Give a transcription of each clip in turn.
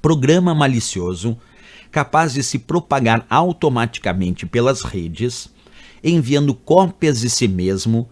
programa malicioso capaz de se propagar automaticamente pelas redes, enviando cópias de si mesmo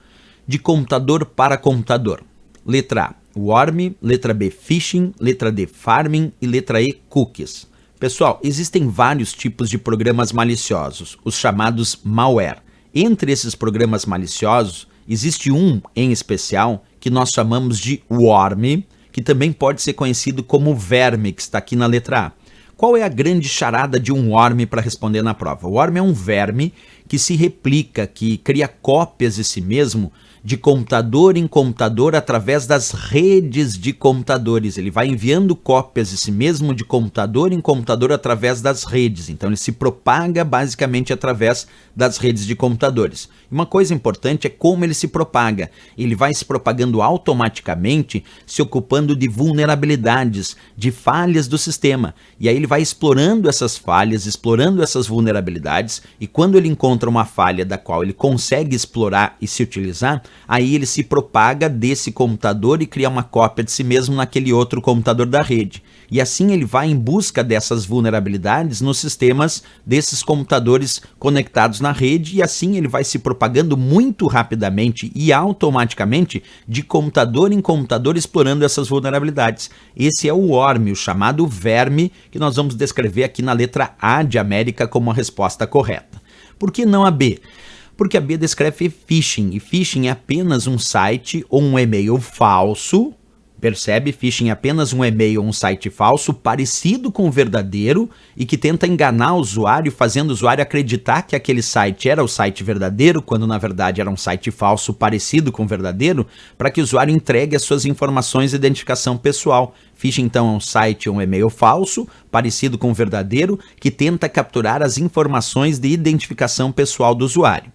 de computador para computador. Letra A, worm, letra B, phishing, letra D, farming e letra E, cookies. Pessoal, existem vários tipos de programas maliciosos, os chamados malware. Entre esses programas maliciosos, existe um em especial que nós chamamos de worm, que também pode ser conhecido como verme, que está aqui na letra A. Qual é a grande charada de um worm para responder na prova? O worm é um verme que se replica, que cria cópias de si mesmo de computador em computador através das redes de computadores. Ele vai enviando cópias de si mesmo de computador em computador através das redes. Então ele se propaga basicamente através das redes de computadores. Uma coisa importante é como ele se propaga. Ele vai se propagando automaticamente, se ocupando de vulnerabilidades, de falhas do sistema. E aí ele vai explorando essas falhas, explorando essas vulnerabilidades, e quando ele encontra uma falha da qual ele consegue explorar e se utilizar, aí ele se propaga desse computador e cria uma cópia de si mesmo naquele outro computador da rede. E assim ele vai em busca dessas vulnerabilidades nos sistemas desses computadores conectados na rede, e assim ele vai se propagando muito rapidamente e automaticamente de computador em computador explorando essas vulnerabilidades. Esse é o worm, o chamado verme, que nós vamos descrever aqui na letra A de América como a resposta correta. Por que não a B? Porque a B descreve phishing, e phishing é apenas um site ou um e-mail falso. Percebe? Phishing é apenas um e-mail ou um site falso parecido com o verdadeiro e que tenta enganar o usuário, fazendo o usuário acreditar que aquele site era o site verdadeiro, quando na verdade era um site falso parecido com o verdadeiro, para que o usuário entregue as suas informações de identificação pessoal. Phishing então é um site ou um e-mail falso, parecido com o verdadeiro, que tenta capturar as informações de identificação pessoal do usuário.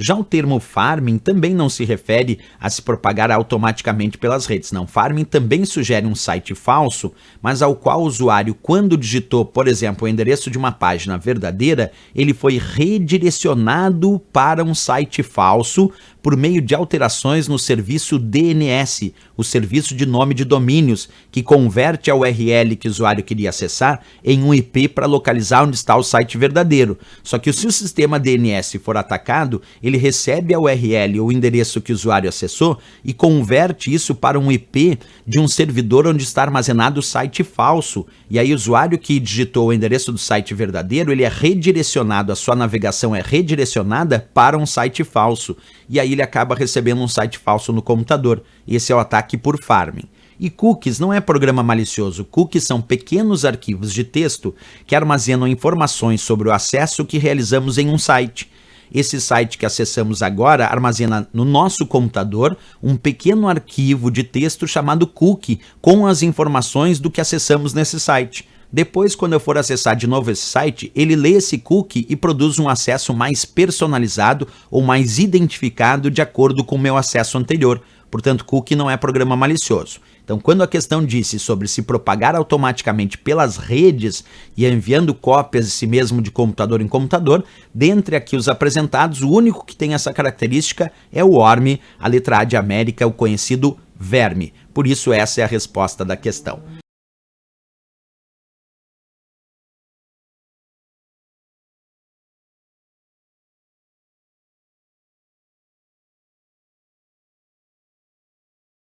Já o termo farming também não se refere a se propagar automaticamente pelas redes. Não, farming também sugere um site falso, mas ao qual o usuário, quando digitou, por exemplo, o endereço de uma página verdadeira, ele foi redirecionado para um site falso por meio de alterações no serviço DNS, o serviço de nome de domínios, que converte a URL que o usuário queria acessar em um IP para localizar onde está o site verdadeiro. Só que se o sistema DNS for atacado, ele recebe a URL ou o endereço que o usuário acessou e converte isso para um IP de um servidor onde está armazenado o site falso. E aí o usuário que digitou o endereço do site verdadeiro, ele é redirecionado, a sua navegação é redirecionada para um site falso. E aí ele acaba recebendo um site falso no computador. Esse é o ataque por farming. E cookies não é programa malicioso. Cookies são pequenos arquivos de texto que armazenam informações sobre o acesso que realizamos em um site. Esse site que acessamos agora armazena no nosso computador um pequeno arquivo de texto chamado cookie com as informações do que acessamos nesse site. Depois, quando eu for acessar de novo esse site, ele lê esse cookie e produz um acesso mais personalizado ou mais identificado de acordo com o meu acesso anterior. Portanto, cookie não é programa malicioso. Então, quando a questão disse sobre se propagar automaticamente pelas redes e enviando cópias de si mesmo de computador em computador, dentre aqui os apresentados, o único que tem essa característica é o worm, a letra A de América, o conhecido verme. Por isso, essa é a resposta da questão.